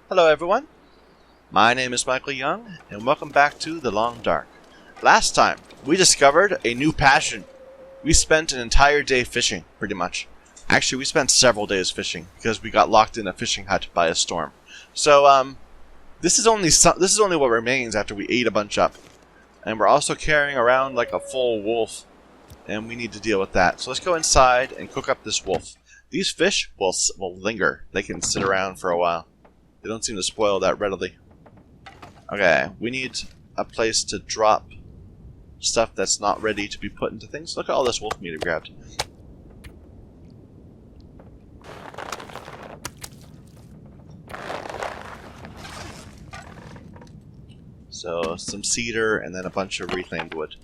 Hello everyone, my name is Michael Young, and welcome back to The Long Dark. Last time, we discovered a new passion. We spent an entire day fishing, pretty much. Actually, we spent several days fishing, because we got locked in a fishing hut by a storm. So, this is only what remains after we ate a bunch up. And we're also carrying around like a full wolf, and we need to deal with that. So let's go inside and cook up this wolf. These fish will linger. They can sit around for a while. They don't seem to spoil that readily. Okay, we need a place to drop stuff that's not ready to be put into things. Look at all this wolf meat I grabbed. So, some cedar and then a bunch of reclaimed wood.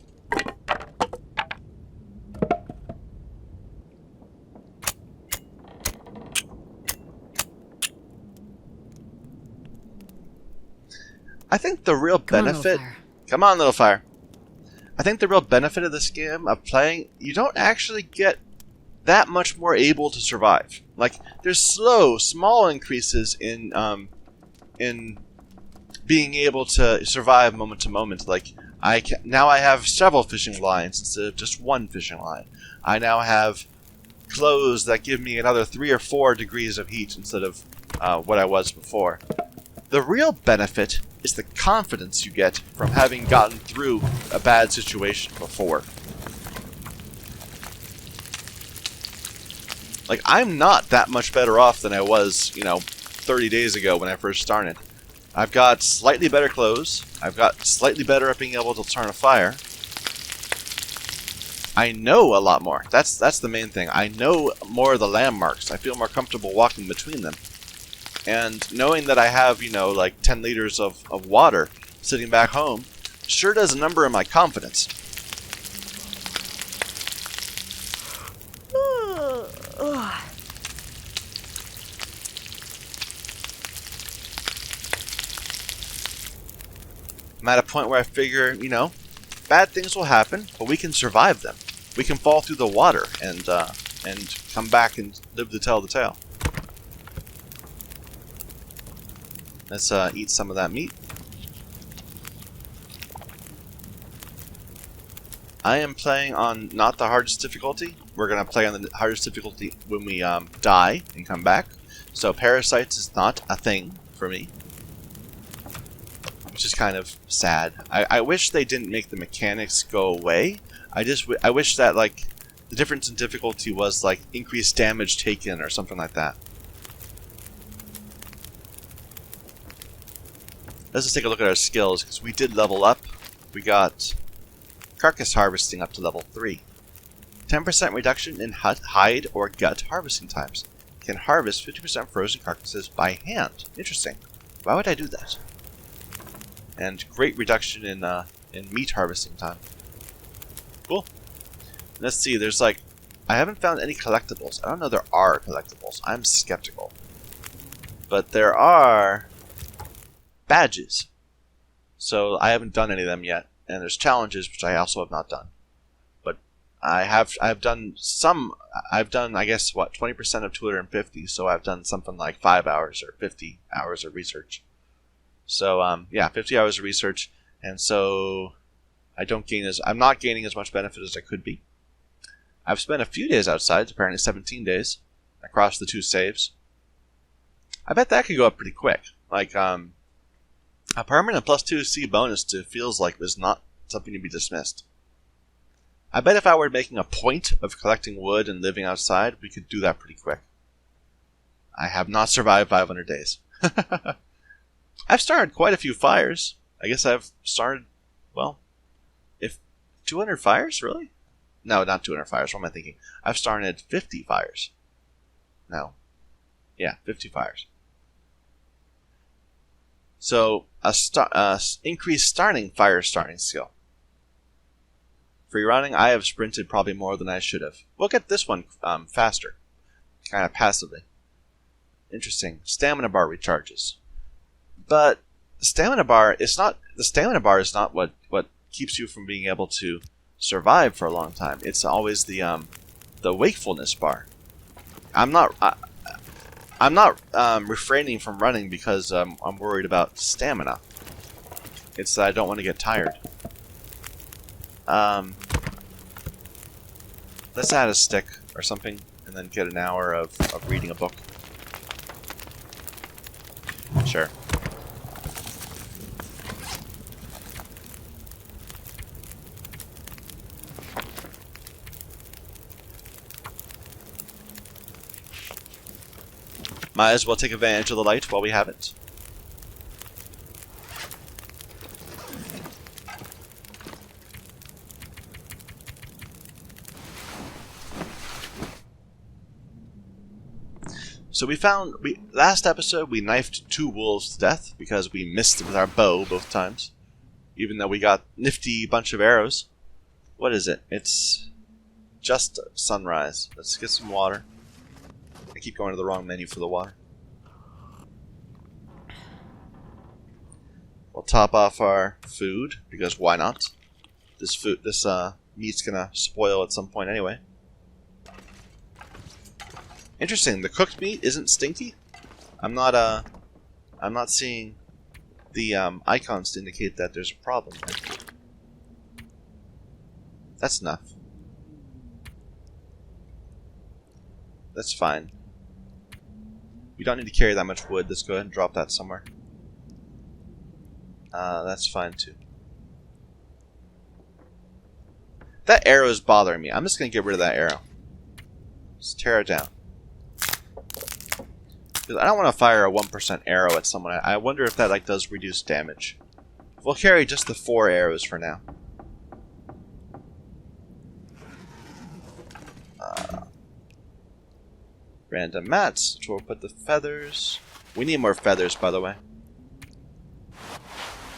I think the real benefit... Come on, little fire. I think the real benefit of this game, of playing, you don't actually get that much more able to survive. Like, there's small increases in being able to survive moment to moment. Like, now I have several fishing lines instead of just one fishing line. I now have clothes that give me another 3 or 4 degrees of heat instead of what I was before. The real benefit is the confidence you get from having gotten through a bad situation before. Like, I'm not that much better off than I was, 30 days ago when I first started. I've got slightly better clothes. I've got slightly better at being able to turn a fire. I know a lot more. That's the main thing. I know more of the landmarks. I feel more comfortable walking between them. And knowing that I have, like 10 liters of water sitting back home sure does a number in my confidence. I'm at a point where I figure, bad things will happen, but we can survive them. We can fall through the water and come back and live to tell the tale. Let's eat some of that meat. I am playing on not the hardest difficulty. We're going to play on the hardest difficulty when we die and come back. So parasites is not a thing for me. Which is kind of sad. I wish they didn't make the mechanics go away. I wish that like the difference in difficulty was like increased damage taken or something like that. Let's just take a look at our skills, because we did level up. We got carcass harvesting up to level 3. 10% reduction in hide or gut harvesting times. Can harvest 50% frozen carcasses by hand. Interesting. Why would I do that? And great reduction in meat harvesting time. Cool. Let's see, there's I haven't found any collectibles. I don't know there are collectibles. I'm skeptical. But there are badges. So I haven't done any of them yet, and there's challenges which I also have not done. But I've done some. I've done, I guess, 20% of 250. So I've done something like 5 hours or 50 hours of research. So yeah, 50 hours of research, and so I'm not gaining as much benefit as I could be. I've spent a few days outside, apparently 17 days across the 2 saves. I bet that could go up pretty quick. Like a permanent +2 C bonus to feels like was not something to be dismissed. I bet if I were making a point of collecting wood and living outside, we could do that pretty quick. I have not survived 500 days. I've started quite a few fires. I guess I've started, if 200 fires, really? No, not 200 fires. What am I thinking? I've started 50 fires. No. Yeah, 50 fires. So, increased fire starting skill. Free running, I have sprinted probably more than I should have. We'll get this one faster. Kind of passively. Interesting. Stamina bar recharges. But the stamina bar is not what keeps you from being able to survive for a long time. It's always the wakefulness bar. I'm I'm not refraining from running because I'm worried about stamina. It's that I don't want to get tired. Let's add a stick or something, and then get an hour of reading a book. Sure. Might as well take advantage of the light while we have it. So last episode we knifed 2 wolves to death because we missed with our bow both times. Even though we got nifty bunch of arrows. What is it? It's just sunrise. Let's get some water. I keep going to the wrong menu for the water. We'll top off our food because why not? This meat's gonna spoil at some point anyway. Interesting. The cooked meat isn't stinky. I'm not seeing the icons to indicate that there's a problem. That's enough. That's fine. We don't need to carry that much wood. Let's go ahead and drop that somewhere. That's fine too. That arrow is bothering me. I'm just going to get rid of that arrow. Just tear it down. Because I don't want to fire a 1% arrow at someone. I wonder if that does reduce damage. We'll carry just the 4 arrows for now. Random mats, which we'll put the feathers. We need more feathers, by the way.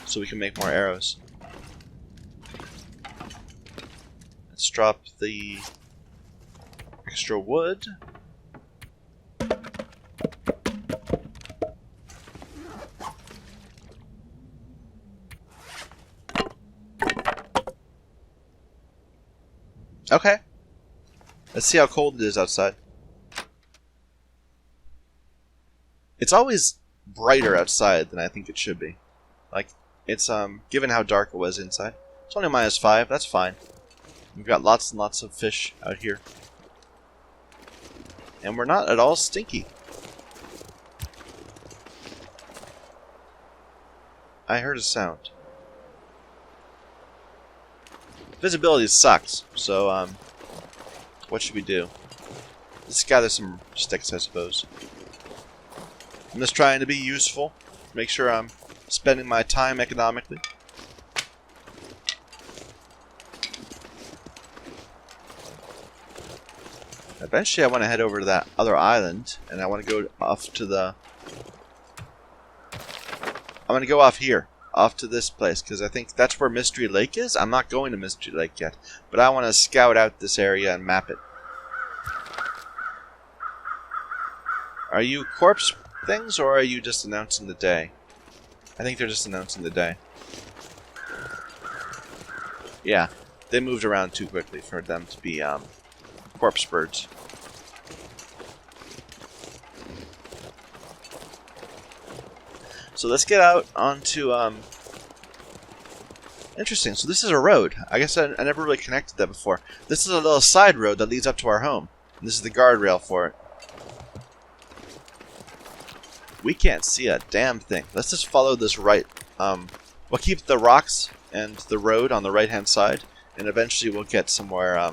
So we can make more arrows. Let's drop the extra wood. Okay. Let's see how cold it is outside. It's always brighter outside than I think it should be. Like, it's, given how dark it was inside. It's only -5, that's fine. We've got lots and lots of fish out here. And we're not at all stinky. I heard a sound. Visibility sucks, so, what should we do? Let's gather some sticks, I suppose. I'm just trying to be useful. Make sure I'm spending my time economically. Eventually I want to head over to that other island, and I want to go off to the... I'm going to go off here, off to this place, because I think that's where Mystery Lake is. I'm not going to Mystery Lake yet, but I want to scout out this area and map it. Are you corpse things, or are you just announcing the day? I think they're just announcing the day. Yeah, they moved around too quickly for them to be corpse birds. So let's get out onto interesting. So this is a road. I guess I never really connected that before. This is a little side road that leads up to our home. And this is the guardrail for it. We can't see a damn thing. Let's just follow this right. We'll keep the rocks and the road on the right-hand side, and eventually we'll get somewhere.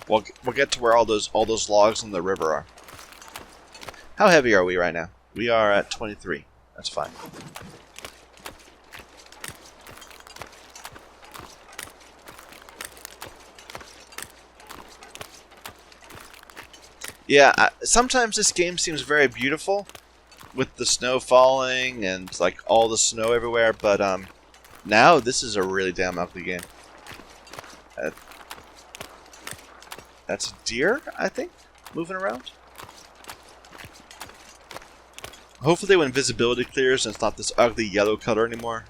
We'll get to where all those logs on the river are. How heavy are we right now? We are at 23. That's fine. Yeah, sometimes this game seems very beautiful, with the snow falling and like all the snow everywhere, but now this is a really damn ugly game. That's a deer, I think, moving around. Hopefully when visibility clears and it's not this ugly yellow color anymore,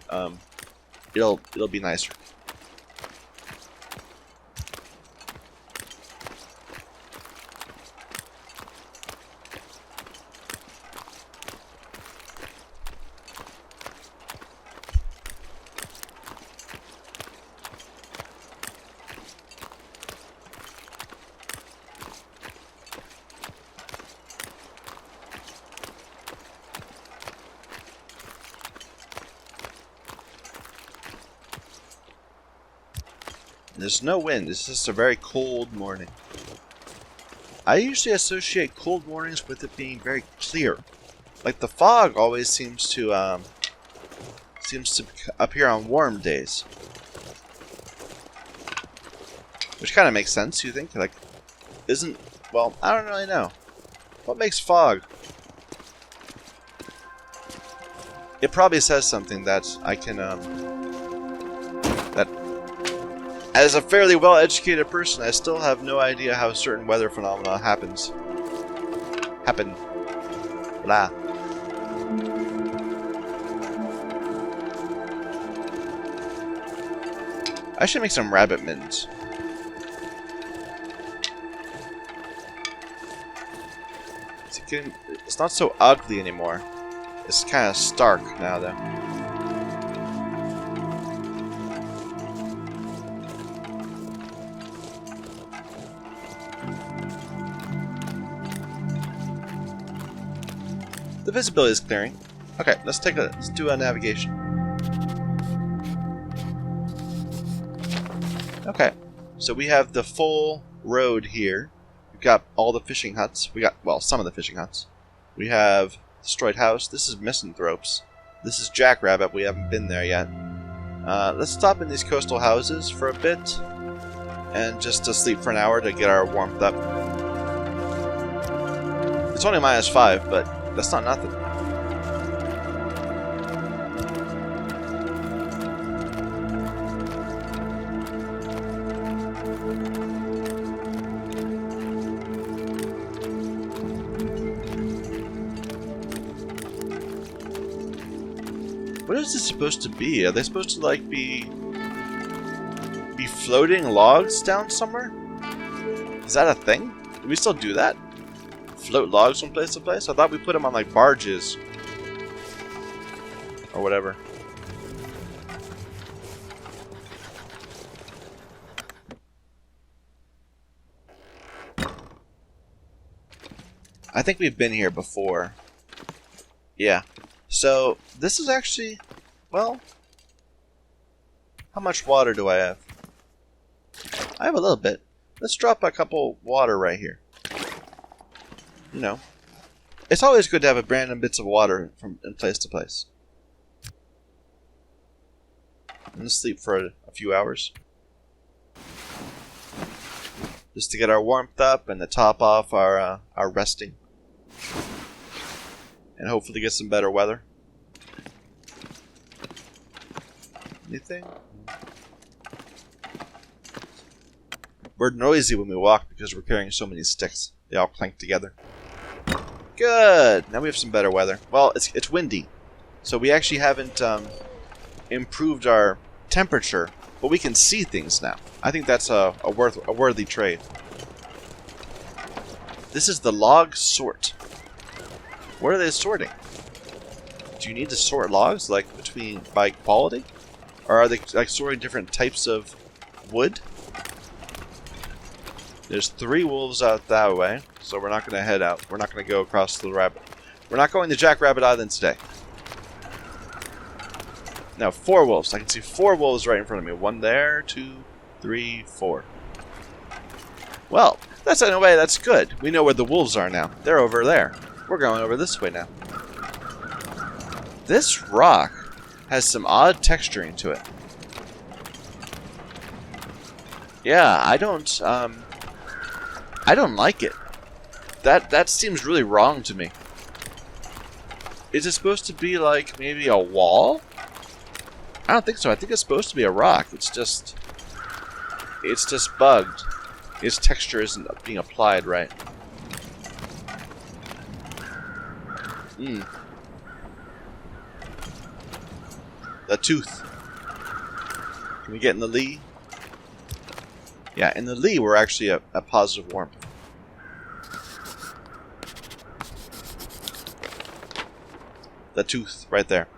it'll be nicer. There's no wind. It's just a very cold morning. I usually associate cold mornings with it being very clear. Like the fog always seems to appear on warm days. Which kind of makes sense, you think? Like, well, I don't really know. What makes fog? It probably says something that I can, that as a fairly well-educated person, I still have no idea how certain weather phenomena happen. Blah. I should make some rabbit mittens. It's not so ugly anymore. It's kind of stark now, though. The visibility is clearing. Okay, let's do a navigation. Okay, so we have the full road here. We've got all the fishing huts. We got, well, some of the fishing huts. We have destroyed house. This is Misanthropes. This is Jackrabbit. We haven't been there yet. Let's stop in these coastal houses for a bit. And just to sleep for an hour to get our warmth up. It's only -5, but that's not nothing. What is this supposed to be? Are they supposed to like be floating logs down somewhere? Is that a thing? Do we still do that? Float logs from place to place? I thought we put them on like barges or whatever. I think we've been here before. Yeah. So, this is actually, well, how much water do I have? I have a little bit. Let's drop a couple water right here. You know, it's always good to have random bits of water from place to place. I'm gonna sleep for a few hours. Just to get our warmth up and to top off our resting. And hopefully get some better weather. Anything? We're noisy when we walk because we're carrying so many sticks. They all clank together. Good! Now we have some better weather. Well, it's windy. So we actually haven't improved our temperature, but we can see things now. I think that's a worthy trade. This is the log sort. What are they sorting? Do you need to sort logs like by quality? Or are they like sorting different types of wood? There's 3 wolves out that way, so we're not going to head out. We're not going to go across the rabbit. We're not going to Jackrabbit Island today. Now 4 wolves. I can see 4 wolves right in front of me. 1 there, 2, 3, 4. Well, that's in a way that's good. We know where the wolves are now. They're over there. We're going over this way now. This rock has some odd texturing to it. Yeah, I don't like it. That seems really wrong to me. Is it supposed to be like maybe a wall? I don't think so. I think it's supposed to be a rock. It's just bugged. Its texture isn't being applied right. The tooth. Can we get in the lee? Yeah, in the lee we're actually a positive warmth. The tooth, right there.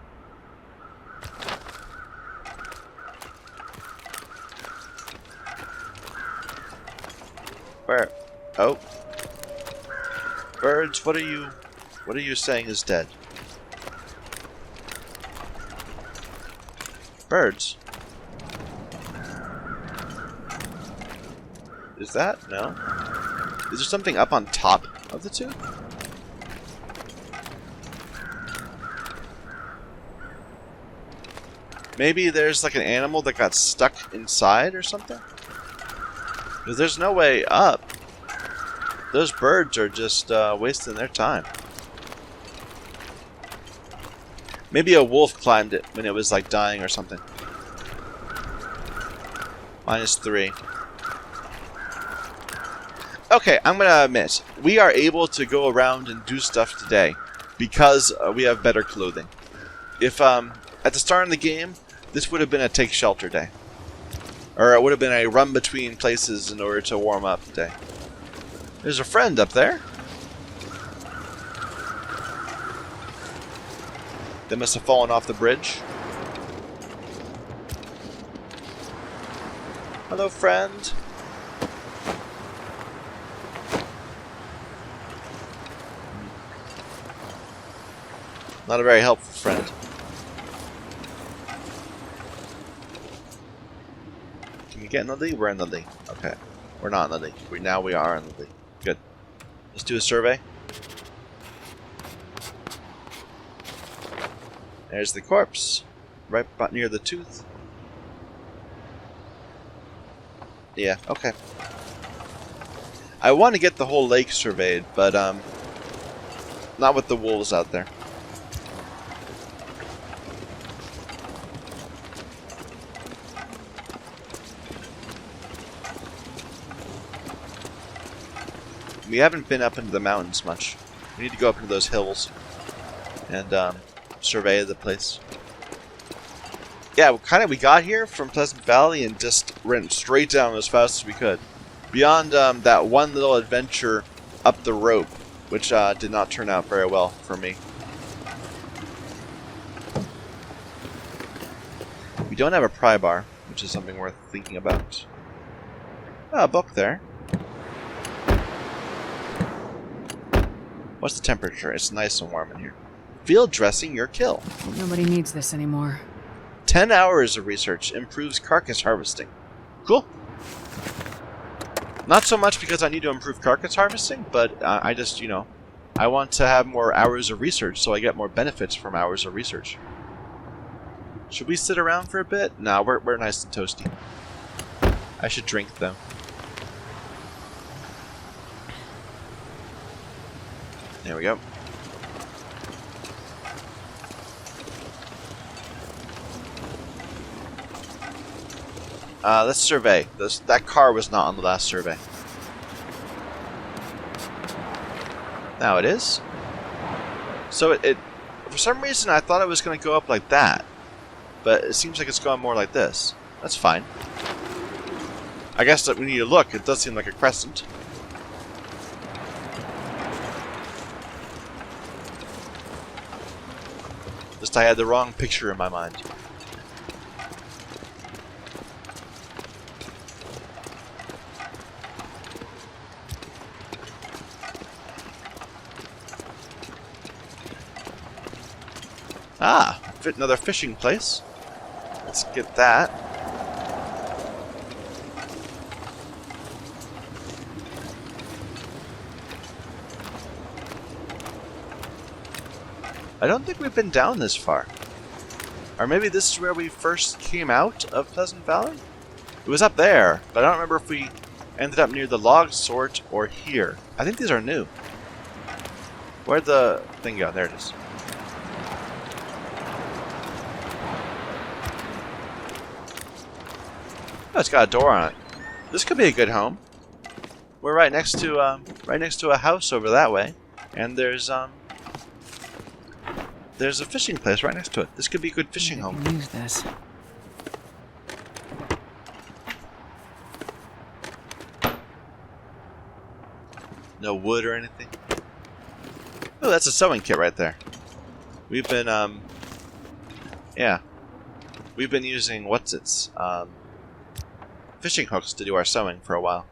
Where? Oh. Birds, what are you saying is dead? Birds. Is that? No. Is there something up on top of the tooth? Maybe there's like an animal that got stuck inside or something? Because there's no way up. Those birds are just wasting their time. Maybe a wolf climbed it when it was like dying or something. -3. Okay, I'm gonna admit, we are able to go around and do stuff today because we have better clothing. If at the start of the game, this would have been a take shelter day. Or it would have been a run between places in order to warm up day. There's a friend up there. They must have fallen off the bridge. Hello, friend. Not a very helpful friend. Can we get in the lead? We're in the lead. Okay. We're not in the lead. Now we are in the lead. Good. Let's do a survey. There's the corpse. Right about near the tooth. Yeah, okay. I want to get the whole lake surveyed, but not with the wolves out there. We haven't been up into the mountains much. We need to go up into those hills and survey the place. Yeah, we got here from Pleasant Valley and just went straight down as fast as we could. Beyond that one little adventure up the rope, which did not turn out very well for me. We don't have a pry bar, which is something worth thinking about. Oh, a book there. What's the temperature? It's nice and warm in here. Field dressing your kill. Nobody needs this anymore. 10 hours of research improves carcass harvesting. Cool. Not so much because I need to improve carcass harvesting, but I just, I want to have more hours of research so I get more benefits from hours of research. Should we sit around for a bit? Nah, we're nice and toasty. I should drink, though. There we go. Let's survey. That car was not on the last survey. Now it is. So it for some reason I thought it was going to go up like that, but it seems like it's going more like this. That's fine. I guess that we need to look. It does seem like a crescent. Just I had the wrong picture in my mind. Ah, another fishing place. Let's get that. I don't think we've been down this far. Or maybe this is where we first came out of Pleasant Valley? It was up there, but I don't remember if we ended up near the log sort or here. I think these are new. Where'd the thing go? There it is. Oh, it's got a door on it. This could be a good home. We're right next to a house over that way, and there's a fishing place right next to it. This could be a good fishing home. Use this. No wood or anything. Oh, that's a sewing kit right there. We've been yeah, we've been using fishing hooks to do our sewing for a while.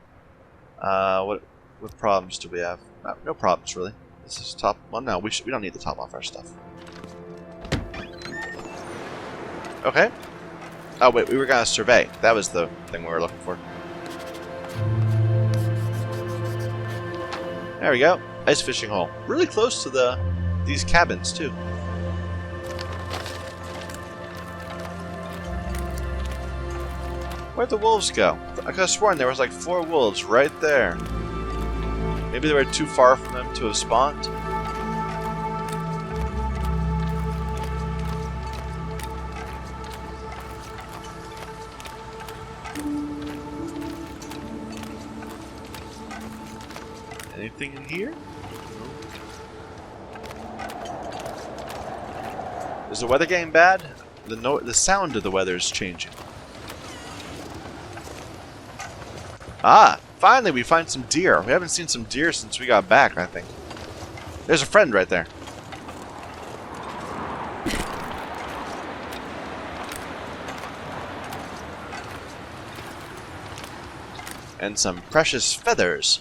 What problems do we have? No problems really. This is top. Well, no, we don't need to top off our stuff. Okay. Oh wait, we were gonna survey. That was the thing we were looking for. There we go. Ice fishing hole. Really close to these cabins too. Where'd the wolves go? I could have sworn there was like 4 wolves right there. Maybe they were too far from them to have spawned. Anything in here? Is the weather getting bad? The sound of the weather is changing. Ah! Finally, we find some deer. We haven't seen some deer since we got back, I think. There's a friend right there. And some precious feathers.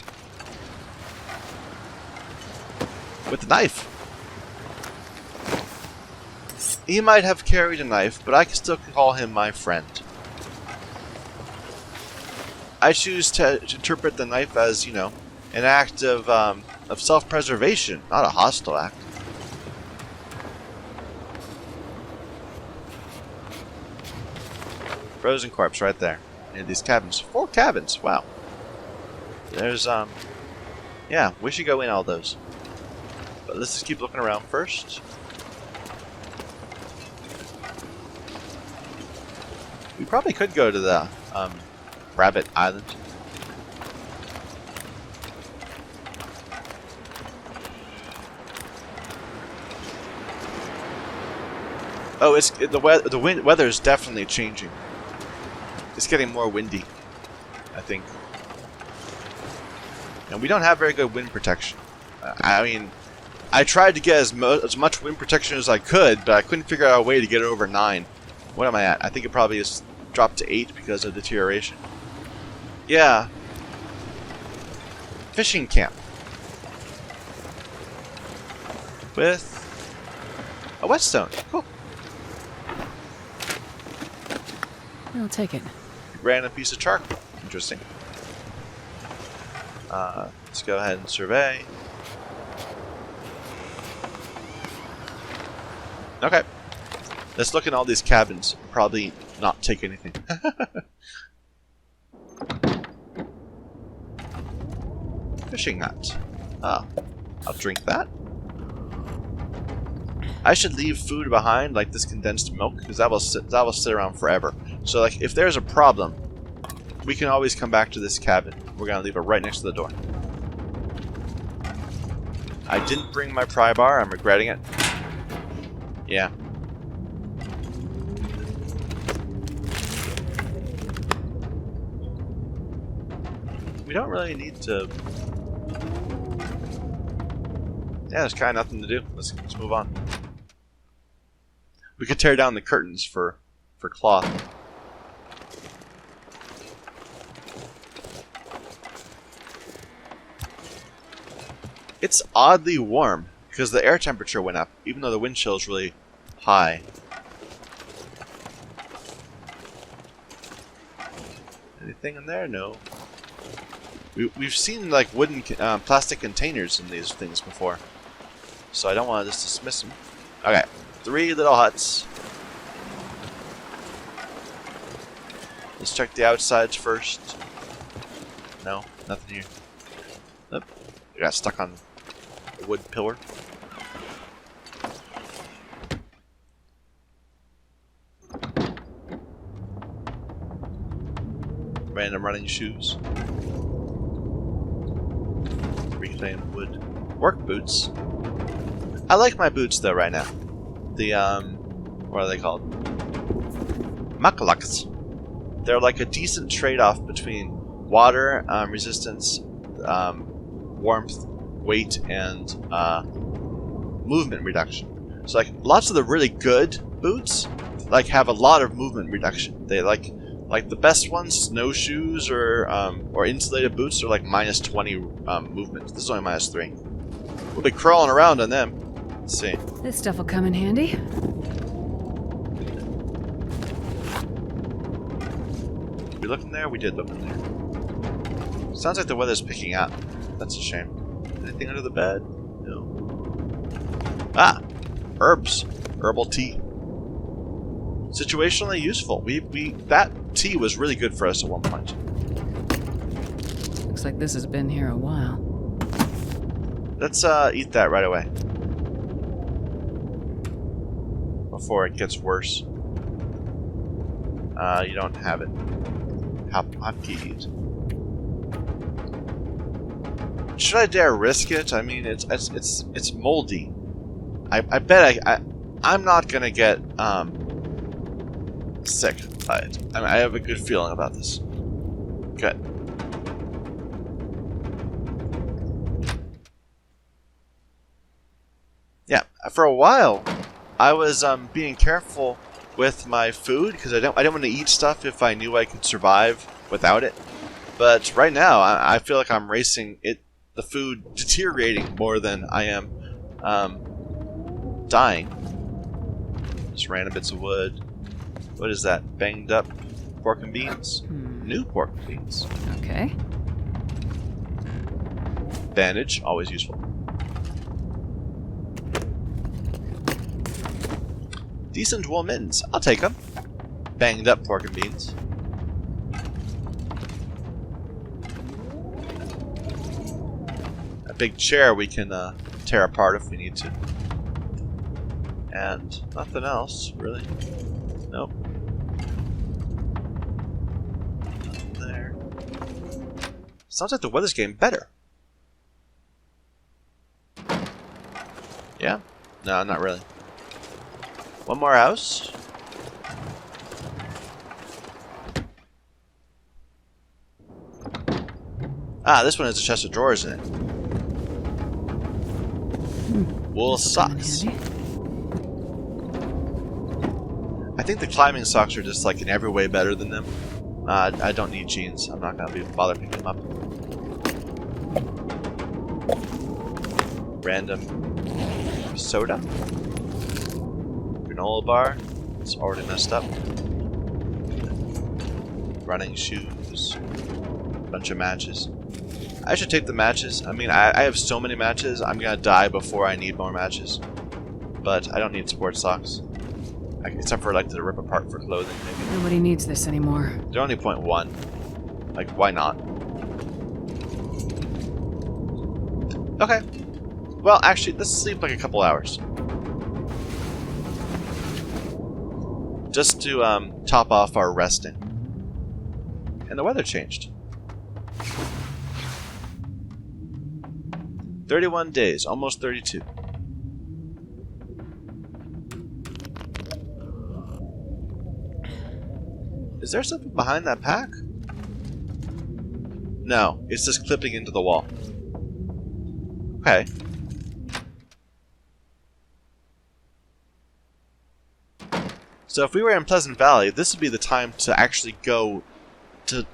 With a knife. He might have carried a knife, but I can still call him my friend. I choose to interpret the knife as, you know, an act of self-preservation, not a hostile act. Frozen corpse right there. In these cabins. 4 cabins, wow. There's, yeah, we should go in all those. But let's just keep looking around first. We probably could go to the, Rabbit Island. Oh, the weather is definitely changing. It's getting more windy, I think. And we don't have very good wind protection. I mean, I tried to get as much wind protection as I could, but I couldn't figure out a way to get it over 9. What am I at? I think it probably is dropped to 8 because of deterioration. Yeah. Fishing camp. With a whetstone. Cool. I'll take it. Random piece of charcoal. Interesting. Let's go ahead and survey. Okay. Let's look in all these cabins. Probably not take anything. Fishing net. Oh. I'll drink that. I should leave food behind, like this condensed milk, because that will sit around forever. So, like, if there's a problem, we can always come back to this cabin. We're gonna leave it right next to the door. I didn't bring my pry bar. I'm regretting it. Yeah. We don't really need to. Yeah, there's kind of nothing to do. Let's move on. We could tear down the curtains for cloth. It's oddly warm because the air temperature went up, even though the wind chill is really high. Anything in there? No. We've seen like wooden, plastic containers in these things before, so I don't want to just dismiss them. Okay, 3 little huts. Let's check the outsides first. No, nothing here. Nope. I got stuck on a wood pillar. Random running shoes. Reclaimed wood. Work boots. I like my boots though right now. The what are they called? Makalaks. They're like a decent trade-off between water resistance, warmth, weight, and movement reduction. So like lots of the really good boots like have a lot of movement reduction. They like the best ones, snowshoes or insulated boots, are like -20 movement. This is only -3. We'll be crawling around on them. Let's see. This stuff will come in handy. Did we look in there? We did look in there. Sounds like the weather's picking up. That's a shame. Anything under the bed? No. Ah! Herbs. Herbal tea. Situationally useful. That tea was really good for us at one point. Looks like this has been here a while. Let's eat that right away. Before it gets worse. You don't have it. Hotkey. Should I dare risk it? I mean, it's moldy. I bet I'm not gonna get sick by it. I mean, I have a good feeling about this. Good. Yeah, for a while, I was being careful with my food because I didn't want to eat stuff if I knew I could survive without it. But right now, I feel like I'm racing the food deteriorating more than I am dying. Just random bits of wood. What is that? Banged up pork and beans? New pork and beans. Okay. Bandage, always useful. Decent wool mittens, I'll take them. Banged up pork and beans. A big chair we can tear apart if we need to. And nothing else, really. Nope. Nothing there. Sounds like the weather's getting better. Yeah? No, not really. One more house. Ah, this one has a chest of drawers in it. Wool socks. I think the climbing socks are just like in every way better than them. I don't need jeans. I'm not gonna be bothered picking them up. Random soda. Granola bar. It's already messed up. Running shoes. Bunch of matches. I should take the matches. I mean, I have so many matches. I'm gonna die before I need more matches. But I don't need sports socks. Except for like to rip apart for clothing, maybe. Nobody needs this anymore. They're only 0.1. Like, why not? Okay. Well, actually, let's sleep like a couple hours. Just to top off our resting. And the weather changed. 31 days, almost 32. Is there something behind that pack? No, it's just clipping into the wall. Okay. So if we were in Pleasant Valley, this would be the time to actually go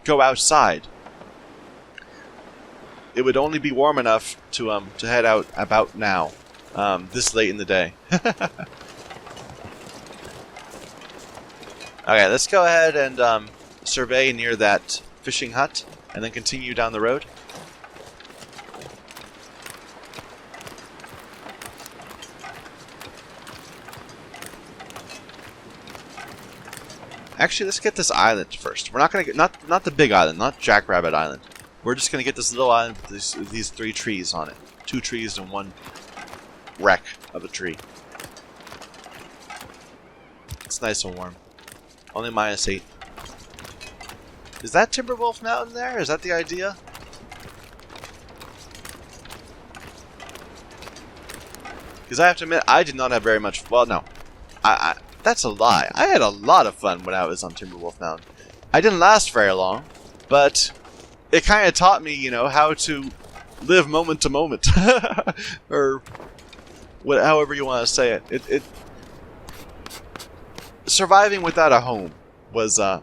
outside. It would only be warm enough to head out about now, this late in the day. Okay, let's go ahead and survey near that fishing hut, and then continue down the road. Actually, let's get this island first. We're not gonna get not the big island, not Jackrabbit Island. We're just gonna get this little island with these 3 trees on it. 2 trees and 1 wreck of a tree. It's nice and warm. Only -8. Is that Timberwolf Mountain there? Is that the idea? Because I have to admit, I did not have very much. Well, no, that's a lie. I had a lot of fun when I was on Timberwolf Mountain. I didn't last very long, but it kind of taught me, you know, how to live moment to moment, or however you want to say it. It surviving without a home was a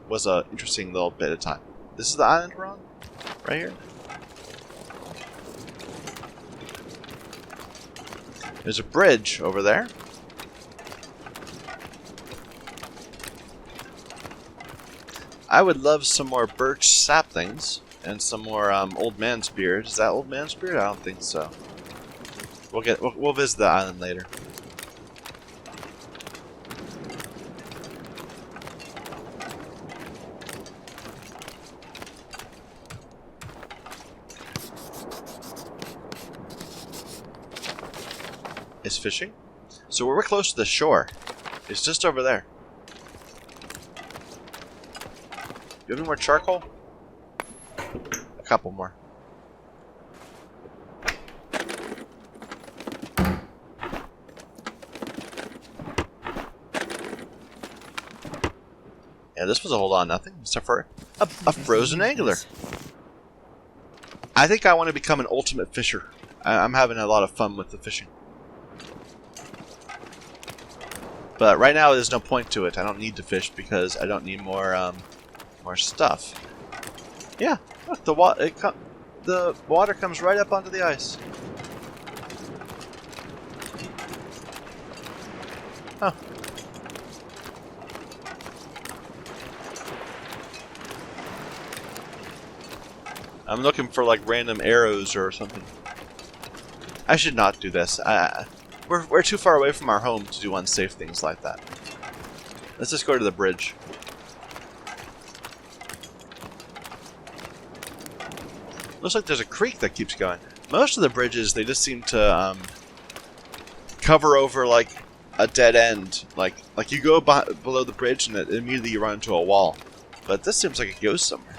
interesting little bit of time. This is the island we're on, right here. There's a bridge over there. I would love some more birch saplings and some more old man's beard. Is that old man's beard? I don't think so. We'll visit the island later. Is fishing? So we're close to the shore. It's just over there. You have any more charcoal? A couple more. Yeah, this was a whole lot of nothing, except for a frozen angler. I think I want to become an ultimate fisher. I'm having a lot of fun with the fishing. But right now, there's no point to it. I don't need to fish because I don't need more stuff. Yeah, look, the water comes right up onto the ice. Huh. I'm looking for like random arrows or something. I should not do this. We're too far away from our home to do unsafe things like that. Let's just go to the bridge. Looks like there's a creek that keeps going. Most of the bridges, they just seem to cover over like a dead end. Like you go below the bridge and immediately you run into a wall. But this seems like it goes somewhere.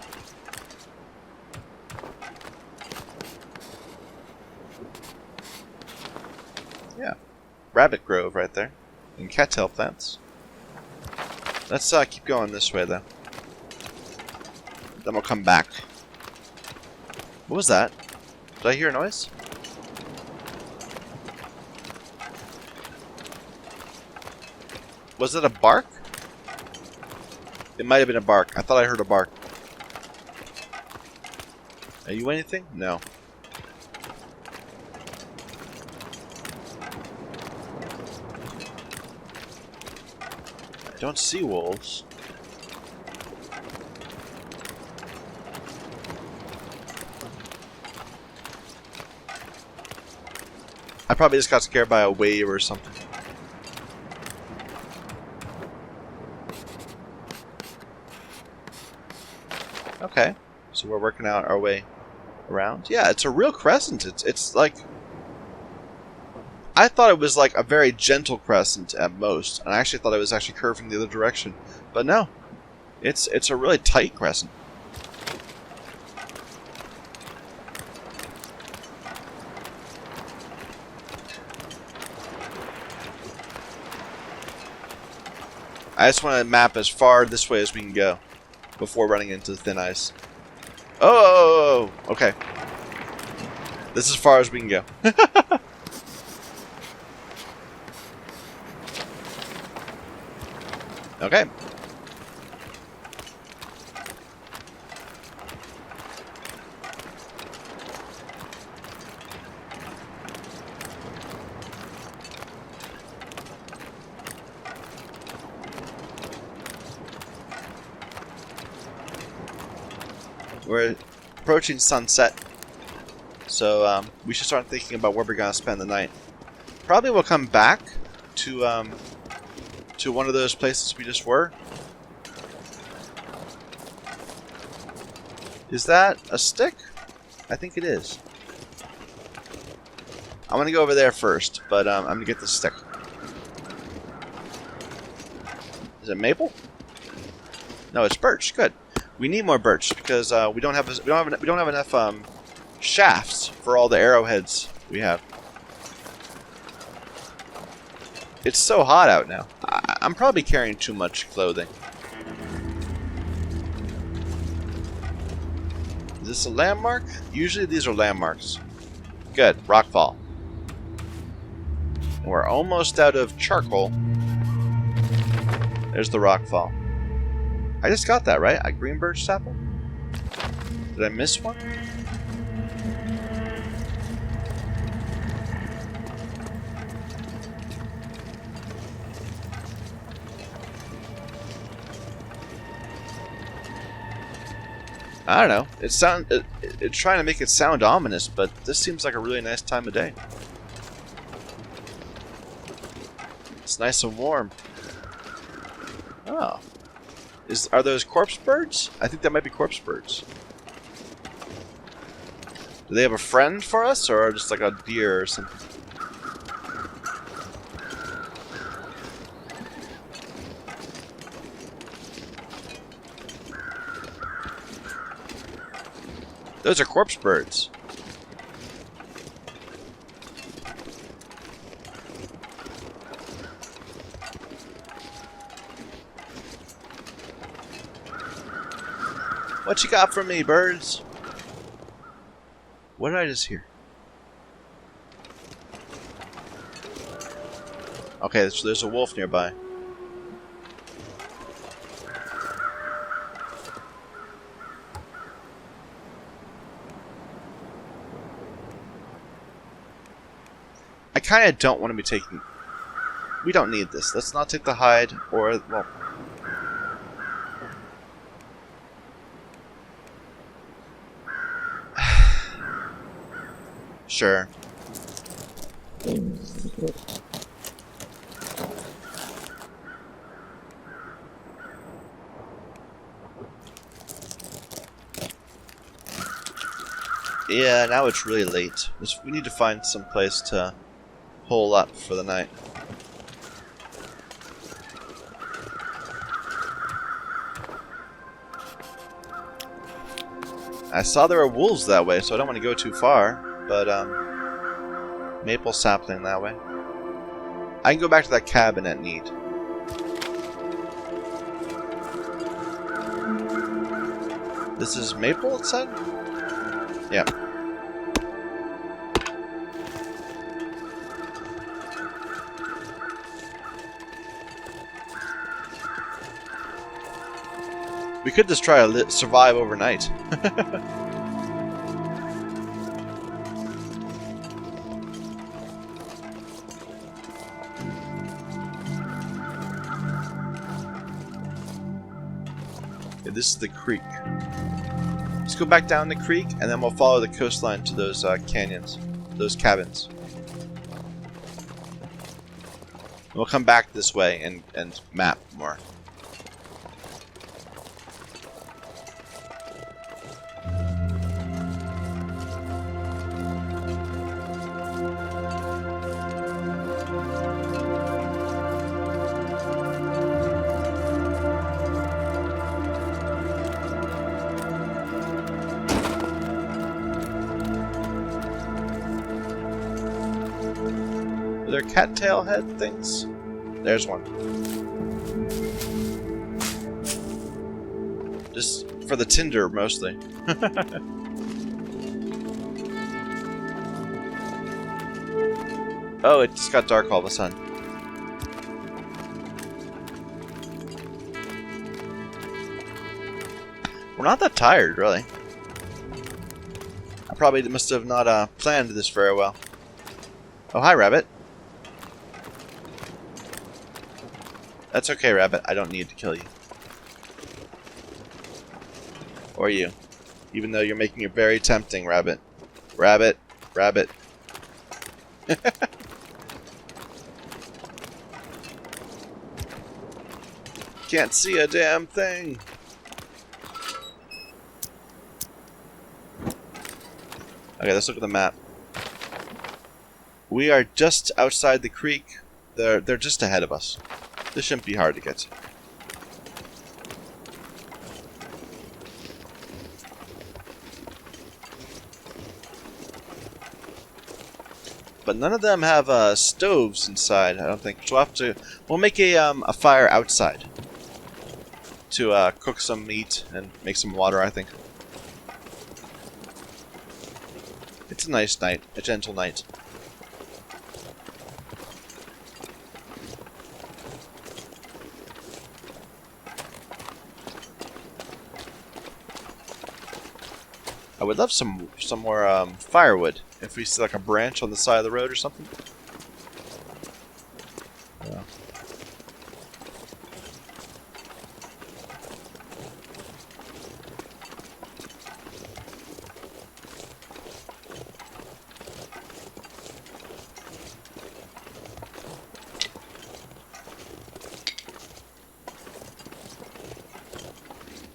Yeah. Rabbit grove right there. And cattail plants. Let's keep going this way though. Then we'll come back. What was that? Did I hear a noise? Was it a bark? It might have been a bark. I thought I heard a bark. Are you anything? No. I don't see wolves. I probably just got scared by a wave or something. Okay, so we're working out our way around. Yeah, it's a real crescent. It's like... I thought it was like a very gentle crescent at most, and I actually thought it was actually curving the other direction. But no, it's a really tight crescent. I just want to map as far this way as we can go before running into the thin ice. Oh, okay. This is as far as we can go. Okay. We're approaching sunset, so we should start thinking about where we're gonna spend the night. Probably we'll come back to one of those places we just were. Is that a stick? I think it is. I'm gonna go over there first, but I'm gonna get the stick. Is it maple? No, it's birch. Good. We need more birch because we don't have enough shafts for all the arrowheads we have. It's so hot out now. I'm probably carrying too much clothing. Is this a landmark? Usually these are landmarks. Good. Rockfall. And we're almost out of charcoal. There's the rockfall. I just got that, right? A green birch sapple? Did I miss one? I don't know. It's trying to make it sound ominous, but this seems like a really nice time of day. It's nice and warm. Oh. Are those corpse birds? I think that might be corpse birds. Do they have a friend for us, or just like a deer or something? Those are corpse birds. What you got for me, birds? What did I just hear? Okay, so there's a wolf nearby. I kind of don't want to be taking... We don't need this. Let's not take the hide or... Well... Sure. Yeah, now it's really late. We need to find some place to hole up for the night. I saw there were wolves that way, so I don't want to go too far. But, maple sapling that way. I can go back to that cabin at need. This is maple, it said? Yeah. We could just try to survive overnight. This is the creek. Let's go back down the creek, and then we'll follow the coastline to those canyons, those cabins. We'll come back this way and map more. Are there cattail head things? There's one. Just for the tinder, mostly. Oh, it just got dark all of a sudden. We're not that tired, really. I probably must have not planned this very well. Oh, hi, Rabbit. That's okay, Rabbit. I don't need to kill you. Or you. Even though you're making it very tempting, Rabbit. Rabbit. Rabbit. Can't see a damn thing. Okay, let's look at the map. We are just outside the creek. They're just ahead of us. This shouldn't be hard to get to. But none of them have stoves inside, I don't think. So we'll make a fire outside to cook some meat and make some water, I think. It's a nice night, a gentle night. I would love some more firewood. If we see like a branch on the side of the road or something. Yeah.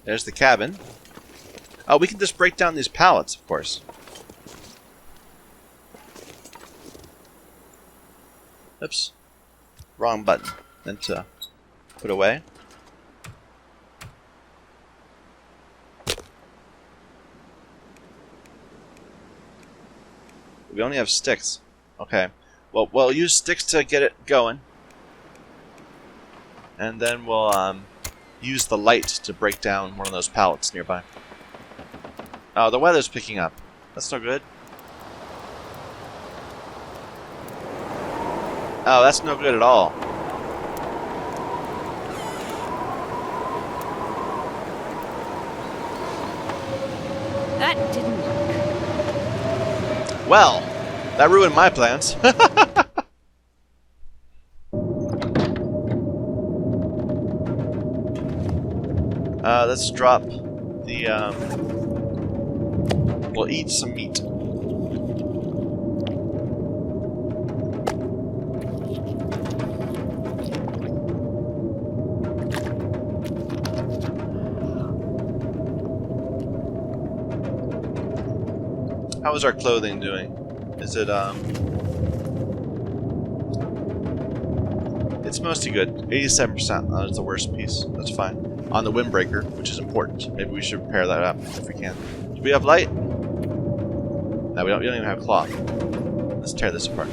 There's the cabin. Oh, we can just break down these pallets, of course. Oops. Wrong button. Meant to put away. We only have sticks. Okay. Well, we'll use sticks to get it going. And then we'll use the light to break down one of those pallets nearby. Oh, the weather's picking up. That's no good. Oh, that's no good at all. That didn't work. Well, that ruined my plans. Let's drop the, we'll eat some meat. How is our clothing doing? Is it, it's mostly good. 87%. That's the worst piece. That's fine. On the windbreaker, which is important. Maybe we should repair that up if we can. Do we have light? No, we don't even have cloth. Let's tear this apart.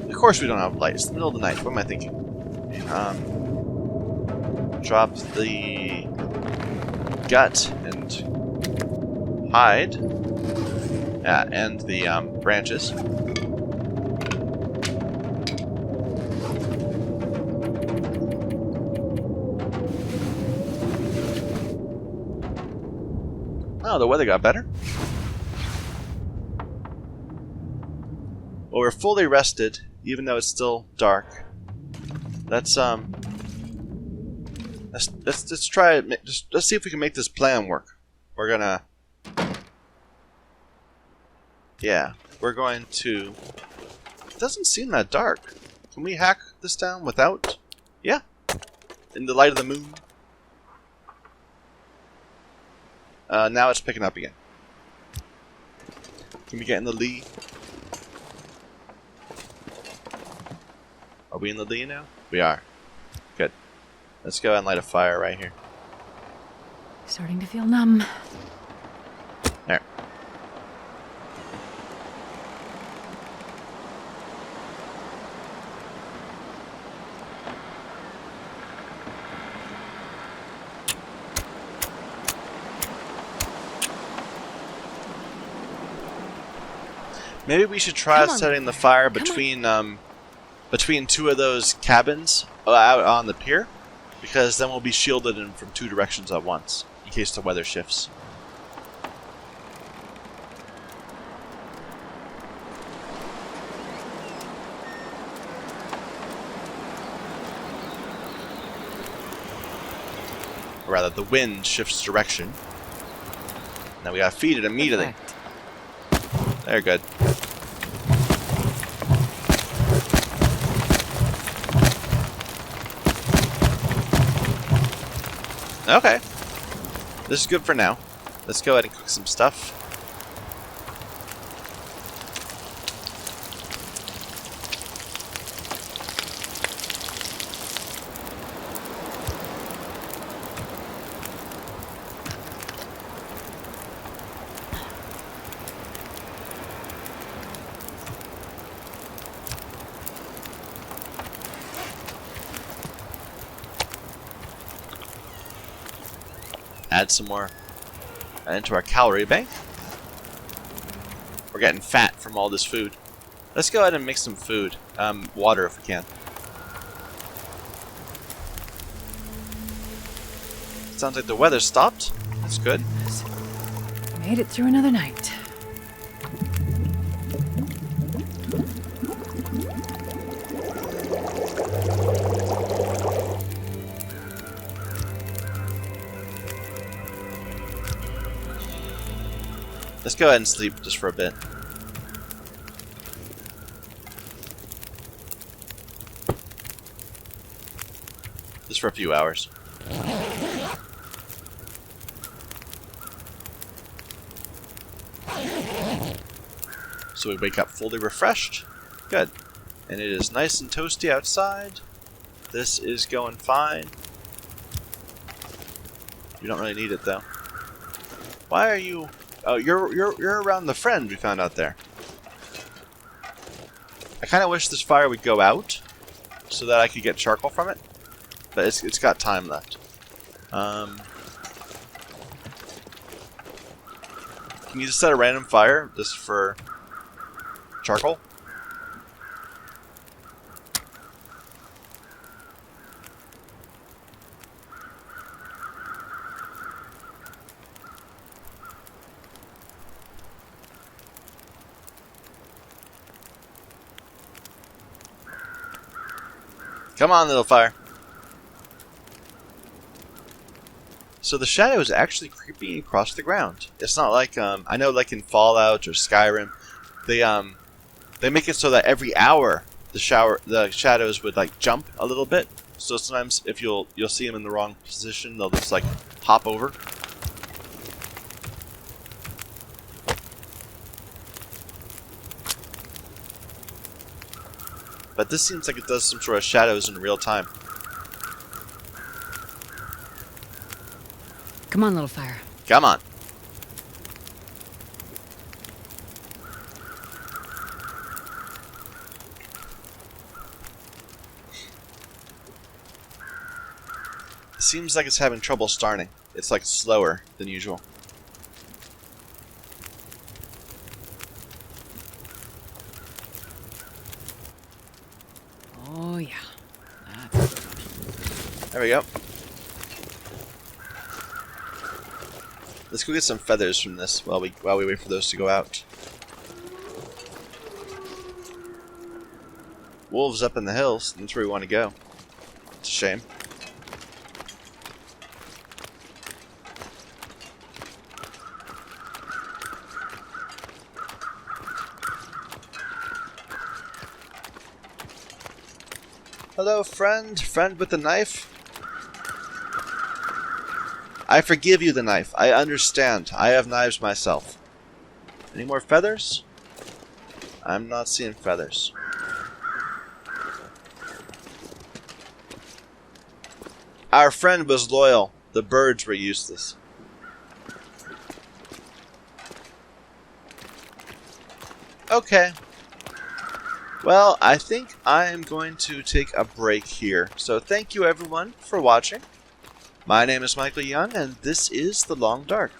Of course we don't have light. It's the middle of the night. What am I thinking? Drop the gut and hide. Yeah, and the branches. Oh, the weather got better. Well, we're fully rested, even though it's still dark. Let's try it. Let's see if we can make this plan work. We're gonna, yeah, we're going to. It doesn't seem that dark. Can we hack this down without? Yeah, in the light of the moon. Now it's picking up again. Can we get in the lee? Are we in the lee now? We are. Good. Let's go and light a fire right here. Starting to feel numb. There. Maybe we should try setting the fire between between two of those cabins out on the pier, because then we'll be shielded in from two directions at once in case the weather shifts. Or rather, the wind shifts direction. Now we gotta feed it immediately. They're good. Okay. This is good for now. Let's go ahead and cook some stuff. Add some more into our calorie bank. We're getting fat from all this food. Let's go ahead and make some food. Water if we can. Sounds like the weather stopped. That's good. Made it through another night. Let's go ahead and sleep just for a bit. Just for a few hours. So we wake up fully refreshed. Good. And it is nice and toasty outside. This is going fine. We don't really need it though. Why are you... Oh, you're around the friend we found out there. I kind of wish this fire would go out so that I could get charcoal from it. But it's got time left. Can you just set a random fire just for charcoal? Come on, little fire. So the shadow is actually creeping across the ground. It's not like I know, like in Fallout or Skyrim, they make it so that every hour the shadows would like jump a little bit. So sometimes if you'll see them in the wrong position, they'll just like hop over. But this seems like it does some sort of shadows in real time. Come on, little fire. Come on. It seems like it's having trouble starting. It's like slower than usual. Oh, yeah. There we go. Let's go get some feathers from this while we wait for those to go out. Wolves up in the hills. That's where we want to go. It's a shame. Hello, friend. Friend with the knife. I forgive you the knife. I understand. I have knives myself. Any more feathers? I'm not seeing feathers. Our friend was loyal. The birds were useless. Okay. Well, I think I am going to take a break here. So thank you everyone for watching. My name is Michael Young, and this is The Long Dark.